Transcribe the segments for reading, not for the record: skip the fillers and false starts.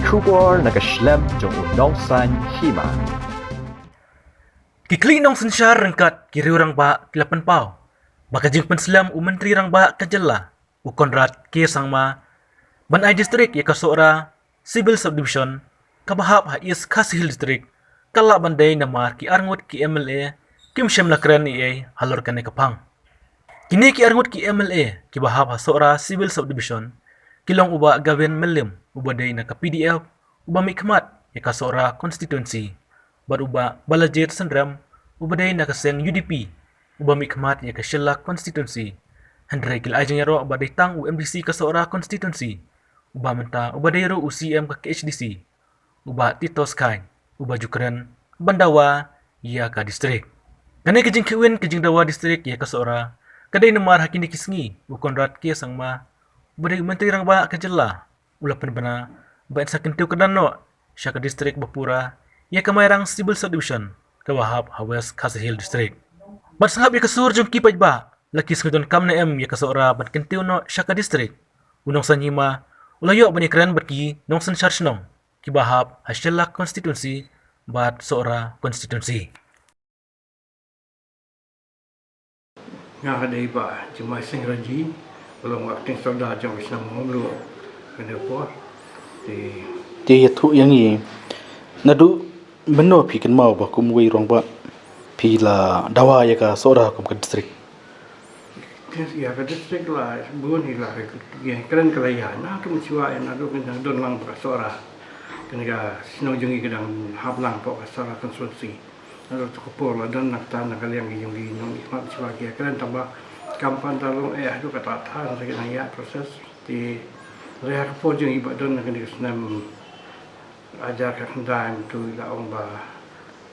Kubor nakaslem jong unongsan hima. Kikli nong sensyar rengkat kiri orang ba kilapan pau. Baka jing penslam u menteri rang ba kajalla. U Konrad K. Sangma. Ban ai distrik ya kasora civil subdivision. Kabahap ha is Kasihil distrik. Kala bandai namar ki arngut ki MLA. Kim Shem lakran ni halor kane kapang. Kini ki arngut ki MLA ki bahap ha sora civil subdivision. Kilong uba Gavin Melim uba day na ka PDF uba mikmat ya kasora constituency. Baruba Balajit Sandram ubaday na kaseng UDP uba mikmat ya kasyala constituency. Handray kil ajang yaro ubaday tang UMDC kasora constituency. Uba menta ubaday ro UCM ka KHDC. Uba Titos Kain uba Jukran Bandawa ya ka distrik. Ganay kajing kiwin kajing dawa distrik ya kasora. Kaday namar hakini kisngi u Konrad K. Sangma ubaday menteri rang ba kajala. Ulapan bana ba sa kintiu kadano siya ka distrik Bapura. Ya kamayrang civil subdivision kawahap Hawes Kasihil district. Bat sangap ya kasur jong kipaj ba lakis ngudon kam na ya kasora bat kentiu no Shaka district. Unong sanhima ulayo bani kran bat ki nong san charge nong kibahap Hasyala constituency bat sora constituency. Nga kaday ba jumay sing raji belum acting solda jong isna mulu kena po ti thu yang yi nadu menno phi kan mau ba kum wei rong ba phi la dawa ya ka sora kum ka district ya ka district la buon hila ya keren kalaya na tu siwa ya na do kan don lang ba sora kena ga sino jungi kadang hablang po ka sora konstruksi na to ko por la don nak ta na kalyang yung nong ikmat siwa ya keren tamba kampan talong do kata ta sa kinaya proses ti reha po jungi ba don na kena senam ajar ka kendaan tu la ong ba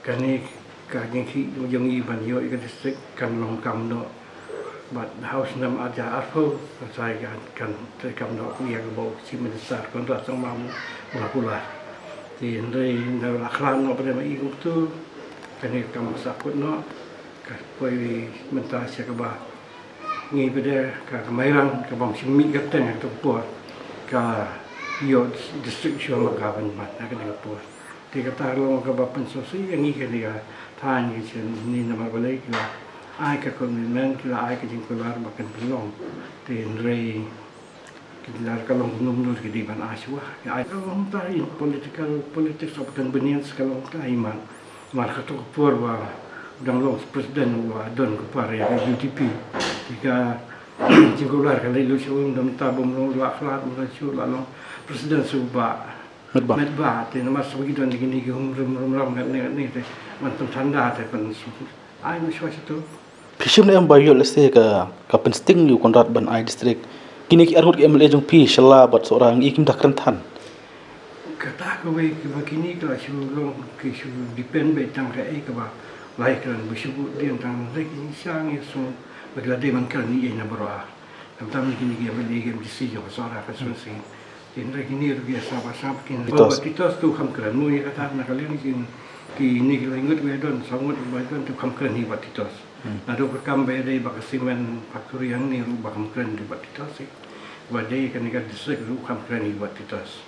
kani ka ngki yung iban yo ka district kan long kam no but house nam ajar arfo sai kan te kam no ku ya bo si minister kon ra sang mam la pula ti ndai na la khlan no pada mai ku tu kani kam sakut no ka poi menta sia ka ba ngi pada ka kamairang ka bang simi ka ten tu po ka yo district show magawan mat na kanila po. Di kata lo magabapan so yang ini kanila tahan gitu ni nama balai kila ay ka komitmen kila ay ka jingkular makan pelong. Di nrei kila kalong numnur kidi ban aswa. Ay kalong tayo politics apakan benian sekalong tayo man. Marka to por ba dang long presiden wa don ko pare ya UDP. Jika jingkular kali lu siya dam tabom lo laklat mo siya lalong presiden suba medba te nama begitu ni gini rum kan ni te mantum tanda te pen ai no shwa itu phishim na am bayo lese ka pensting yu Konrad ban ai district kini ki arhut MLA jong phi shala bat sora ngi kim dakran than kata ko we ki bakini ka shu long ki shu depend be tang re ka ba lai kan bu shu dian tang re ki sang ye so bagla de man kan ni na bro tam ni gini ki MLA game decision sora ka so sing Indra kini rugi asap kini. Bawa titos tu kam keren. Mui kata nak kalian kini kita ingat wedon sangat wedon tu kam keren hibat titos. Nado berkam bedai bakasimen faktori yang ni rubah kam keren hibat titos sih. Badai kan ikat distrik rubah kam keren hibat titos.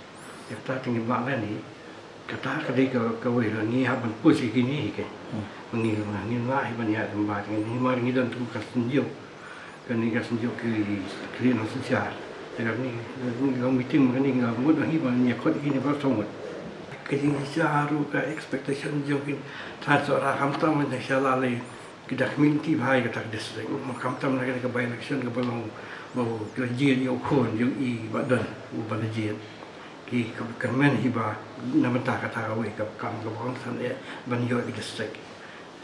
Kita tinggi malah ni kata kadai ke wedon ni haban pusi kini ke. Mengil lah hiban ya tempat ini mari ni dan tu kasenjo. Kan ikat senjo kiri nang sosial. Jadi ni orang meeting macam ni nggak mudah ni banyak kot ini baru semut. Kini seharu ke expectation jauhin transfer hamtam macam salah le kita community bahaya kita district. Hamtam lagi ke by election ke belum mau kerja yang kon yang badan badan ki kemen hiba nama tak kata awak ke kam ke bangsan banyo district.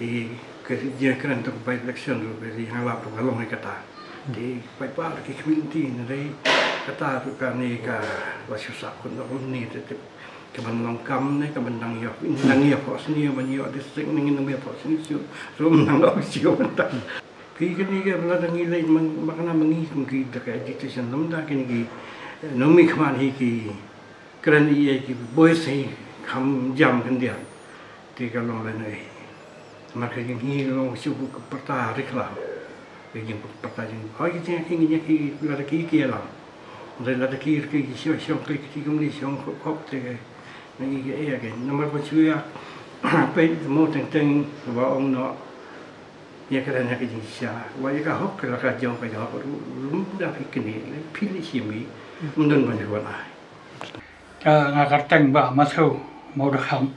Di kerja keren untuk by election tu beri halap tu kalau mereka kata. Di baik ke community ni kata tu kan ni ka wasusah kun ni tetap kemenang kam ni kemenang ya nang ya pos ni banyak district ni nang ya pos ni so nang au sio mentang pi ni ke bela nang ilai makna mengi mungkin dekat education lemda kini ki nomi kman hi ki keren ia ki boy sei kam jam kan dia ti kalong la nei maka ni long suku ke perta riklah yang perta yang oh ki la ki lah. Dari lada kiri ke siapa siapa klik kiri kemudian siapa kok te Nagi ke again. Nomor bersuya pe mo teng ba ong no ya kira nak jinsia. Wa ya ka hok kira ka jong ka hok rum da fikni pili simi mundun ban ko na. Ngakarteng ba mathu mo da kham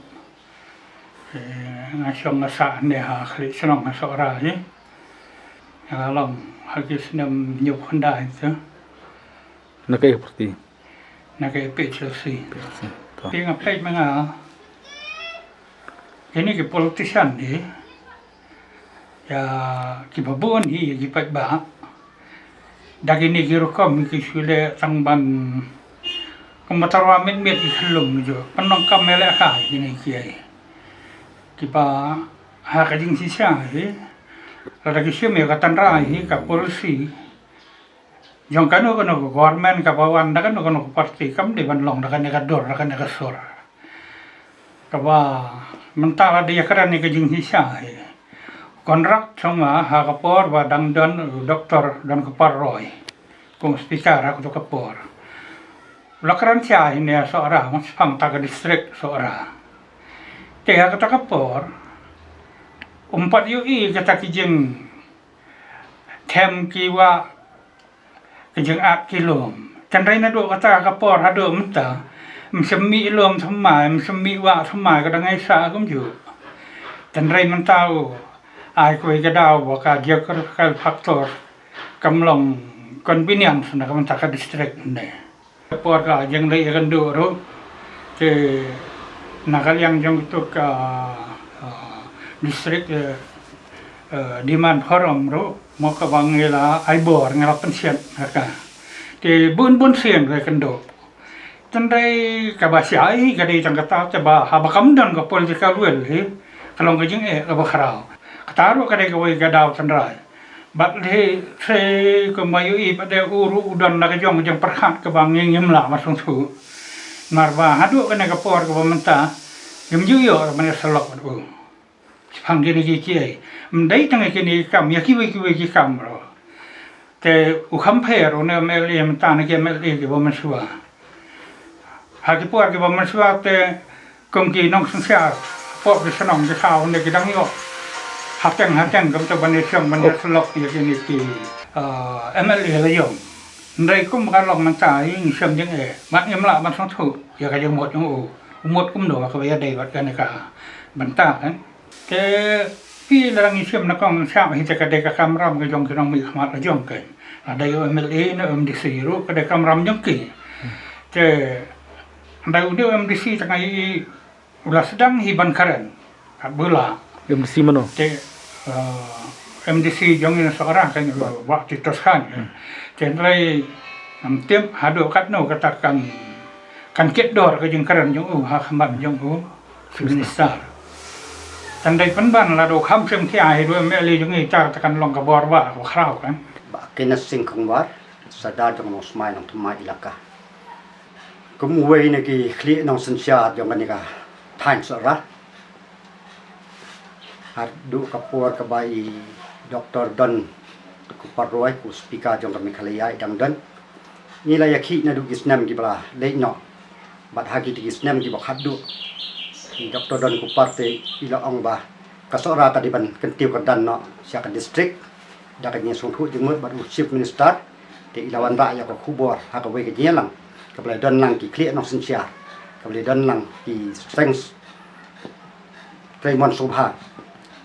nga song nga sa ne ha khli snong nga so ra hi long hagis nam nyuk handa itu Nakai seperti. na kay pe Chelsea Toh. ti nga pe mga ini ke politician ni ya kibabuan hi gipat ba dagi ni giro kom ki sule tangban kumatarwa mit ikhulum jo panong kamela kai ini kiai kipa ha ka jing si sia hi la ki sia me ka tanra hi ka polisi yang kanu government ka bawan da kanu parti kam de ban long da kan ka dor da kan ka sor ka ba mentara dia kran ni ka jing si sia hi kontrak sama ha ka por ba dang don doktor dan ka paroi kung speaker aku ka por lakaran sia ini seorang mas pang taga distrik seorang kaya kata kapor umpat UI kata kijeng tem kiwa kijeng at kilom kanray na do kata kapor hado menta msemi ilom thamai msemi wa thamai ka dangai sa kum ju kanray man tao ai ko ka daw wa ka geographical factor kamlong convenience na kam taga distrik ne por ka jeng dai kan do ro ke nakal yang jeng tu ka distrik demand forum ro mo ka bangela ai bor ngala pensiun ka ke bun sien re kan do tandai ka ba sai ka dei tang kata ta ba ha ba kam dan ka political will he kalong ka jeng ka ba kharao kataru ka dei ka wai ga daw tandrai bat le se ko mayu I pada uru udan na kajong jang perhat ke bang ngim la masung thu marba hadu kana ka por ko menta yum ju yo man salok du phang gini ki ki mdai tang ki ni kam ya ki wi kam ro te u kham phe ro ne me le mta na ke me le ki bo man suwa ha ki por ki bo man suwa te kom ki nong sang sia por ki sanong ki khao ne ki dang yo hateng kam to ban siang ban slok ya kini ki MLA la yom ndai kum ka lok man ta ing siam jeng e mat em la ban song thu ya ka jeng mot jong mot kum do ka ya dei wat kan ka ban ta kan ke pi lang siam na kong sa hi ta ka de ka kam ram ka jong ki nong mi khmat la jong ke ada yo MLA na MDC ru ka de kam ram jong ki te ndai u de MDC ta ngai ulah sedang hi ban karen ka bula Yang mesti mana? te MDC jongin seorang kan waktu Toskan tenrai tiap hado kat no katakan kan ket dor ke jeng karan jong ha khamat jong minister tandai penban la do kham sem ki ai do meli jong i ta kan long ka bor ba ko khrau kan ba kena singkong war sada jong no smai nong thma ilaka kum wei ne ki khli nong sensia jong ni ka thain sara hadu kapur ka bai Dr. Don ku paroi ku speaker jong kami khalaya idang dan nila yakhi na du gisnam ki bala le no bat hagi di gisnam ki bakhadu Dr. Don ku parte ila ong ba kasora ka diban kentiu ka dan no sia ka district da ka ni song thu jeng bat chief minister te ilawan ra ya ka khubor ha ka wei ka jelang ka bala don lang ki clear no sensia ka bala don lang ki thanks Raymond Subha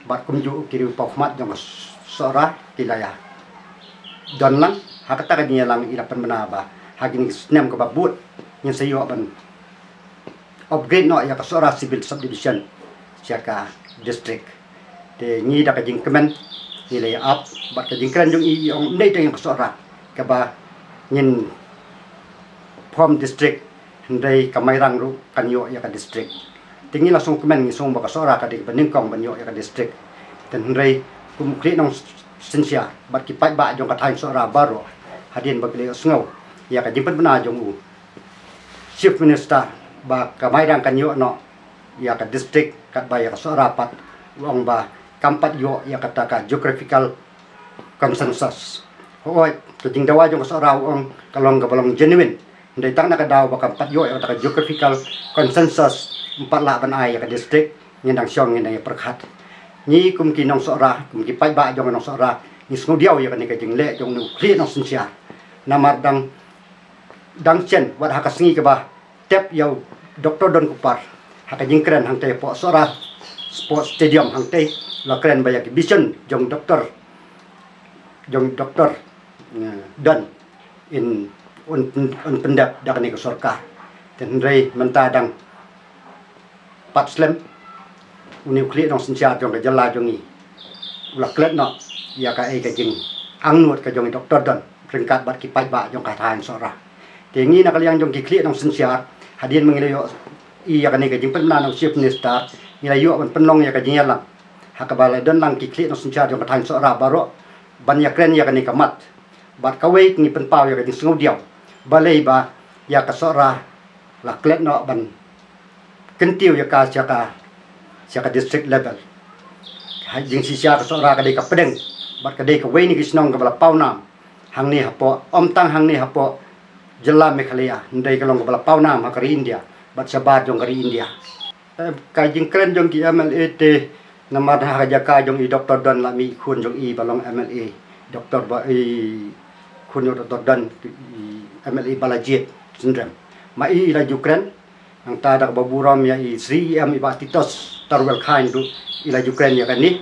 bat kumju kiri pokmat jong sora kilaya don lang hakata ka niya lang ilapan manaba hagin snem ka babut nya sayo ban upgrade no ya ka sora civil subdivision siya ka district te ni da ka jing kemen nilai up bat ka jing kran jong i ong nei teng ka sora ka ba nyin pom district ndai kamai rang ru kanyo ya ka district tingi langsung kemen ngi song baka sora ka dik baning kong banyo ya ka district ten rei kum kri nong sensia bat ki pai ba jong ka thain sora baro hadin bakle sngo ya ka jimpat bana jong u chief minister ba ka mai dang kanyo no ya ka district kat ba ya ka sora pat wong ba kampat yo ya kata ka geographical consensus hoi to jing dawa jong ka sora wong kalong ka balong genuine Ndai tang nak daw bakam pat yo tak geographical consensus 4 la ban ai ka district ngendang syong ngendang perkhat ni kum ki nong sora kum ki pai ba jong nong sora ni sngu diaw ya kan ka jing le jong nu kli nong sinsia namar dang chen wat haka sngi ka ba tep yaw Dr. Don Kupar haka jing kren hang te po sora sports stadium hang te la kren ba ya ki vision jong doktor Don in un pendap dak ni ka sarkar ten rei menta dang pat slem uni kli nong sinsia jong ka jala jong ni la klet no ya ka ka jing ang nuot ka jong Dr. Don peringkat bat ki pai ba jong ka than sora tengi nak liang jong ki kli nong sinsia hadin mengilayo iya kan ka jing penna nong chief minister ngilayo ban penlong ya ka jing yalang hakabala don lang ki kli nong sinsia jong ka than sora baro ban ya kren ya kan ka mat bat ka wei ni pen pau ya ka jing sngu diaw balai ba ya ka sora la klet no ban kentiu ya ka siaka district level jing si siaka sora ka dei ka pedeng bat ka dei ka wei ni kisnong ka bala pau nam hang ni hapo om tang hang ni hapo jela Meghalaya ndai ka long ka bala pau nam hakari India bat sabar jong kari India ka jing kren jong ki MLA te namar ha jaka jong i Dr. Don la mi khun jong i balong MLA Dr. ba i khun Dr. Don MLA Balajit syndrome ma i la Ukraine ang tada ka baburam ya i Sri i Batitos Tarwel Khan du ila Ukraine ya kan ni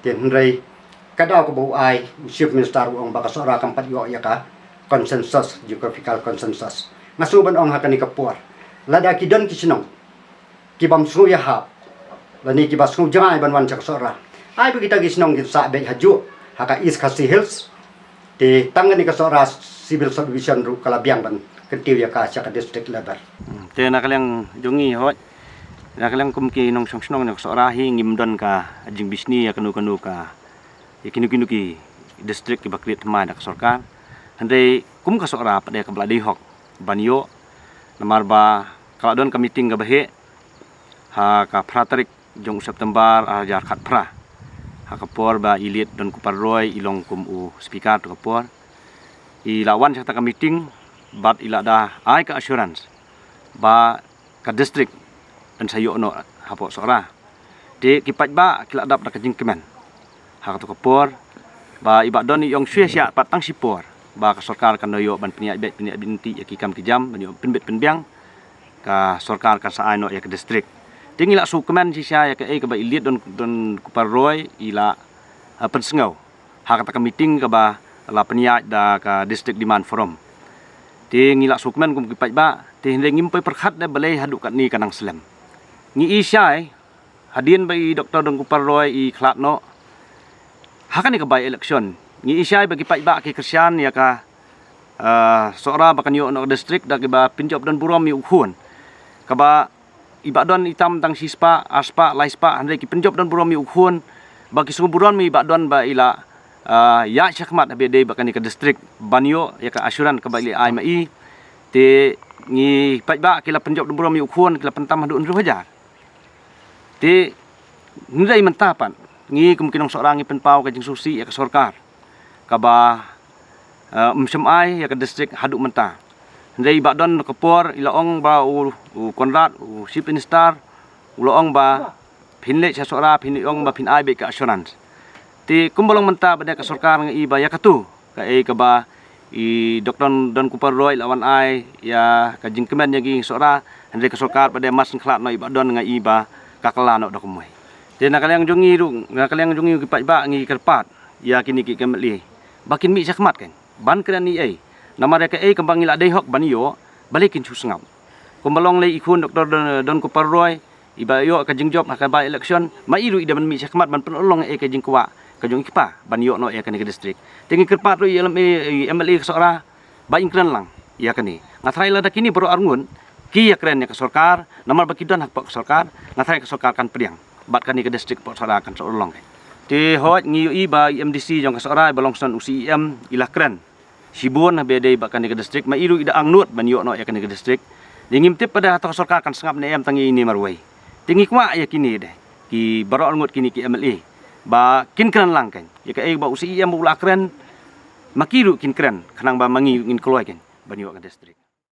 ten rai kadaw ko bu ai chief minister ong baka sora kan pat yo ya ka consensus geographical consensus ngasuban ong hakani ka puar lada ki don ki sinong ki bam su ya ha lani ki basu jangai ban wan chak sora ai bi kita ki sinong ki sa be haju haka East Khasi Hills te tangan ni ka sora civil subdivision ru kala biang ban kentiu ya ka chak district level te nakaliang jungi hot nakaliang kumki nong song nok sora hi ngim don ka jing bisni ya kanu ka ikinu ki district ki bakrit ma dak sarkar handai kum ka sora pada ka bladi hok banyo namar ba kala don ka meeting ka bahe ha ka pratarik jong September ajar khat pra ha ka por ba ilit don Kupar Roy ilong kum u speaker to ka por i lawan sa ka meeting bat ila da ai ka assurance ba ka district dan sayo no hapo sora de kipat ba kila dap da kajing kemen ha ka to ka por ba iba don yong syia sia patang sipor ba ka sarkar kan yo ban peniak binti ya kikam kijam ban yo penbet penbiang ka sarkar ka sa no ya ka district tingila su kemen si sia ya ka ba ilit don Kupar Roy ila pensengau ha ka meeting ka ba la peniak da ka district demand forum tingila su kemen kum kipat ba ti hindai ngimpai perkhat da balai haduk kat ni kanang slem ngi isyai hadin ba i Dr. Don Kupar Roy i khlatno hakan ka by election ngi isyai bagi pai ba ki Kristian ya ka sora bakan yo no district da ba pinjop dan burom mi ukhun ka ba iba don itam tang sispa aspa laispa handai ki pinjop dan burom mi ukhun bagi sungu buron mi iba don ba ila ya syakmat be dei bakan ka district banyo ya ka asuran ka ba ili ai mai te ngi pai ba kila pinjop dan burom mi ukhun kila pentam hadu unru hajar te ndai mentapan ngi kemungkinan seorang ngi penpau ka jing susi ya ka sarkar kaba ai ya ka district haduk menta ndai ba don ka por ilaong ba u konrad u chief minister uloong ba phinle cha sora phiniong ba phin ai be ka assurance ti kumbolong menta ba ka sarkar ngi ba ya ka tu ka ka ba i Dr. Don Kupar Roy lawan ai ya ka jing kemen ya gi sora ndai ka sarkar pada mas khlat no iba don ngai ba ka kala no dokumai te nakaliang jungi ki pai ba ngi kerpat ya kini ki kemli bakin mi sakmat kan ban kran ni ai namar ka kembang ila dei hok ban yo balikin su sengau kumbalong le ikun Dr. Don Kupar Roy iba yo ka jing job ka ba election mairu ida ban mi sakmat ban penolong ka jing kwa ka jong ipa ban yo no ya kan ke district tingi kerpat ro MLA ka sora ba ingkran lang ya kani ngatrai la kini bro arngun ki ya kren ya ka sarkar namar bakidon hak pak sarkar ngatrai ka sarkar kan priang bat kani ke district pot sora kan solong ti hot ngi ba MDC jong ka sora balongson UCM ila kren sibun bede ba kani ke district mairu ida angnut ban yo no ya kani ke district dingim tip pada to sarkar kan sengap ne tangi ini marwai tingi kwa ya kini deh ki baro angut kini ki MLA ba kin kren lang kan ya ka ba UCM ula kren makiru kin kren kanang ba mangi ngin keluai kan ban yo ka district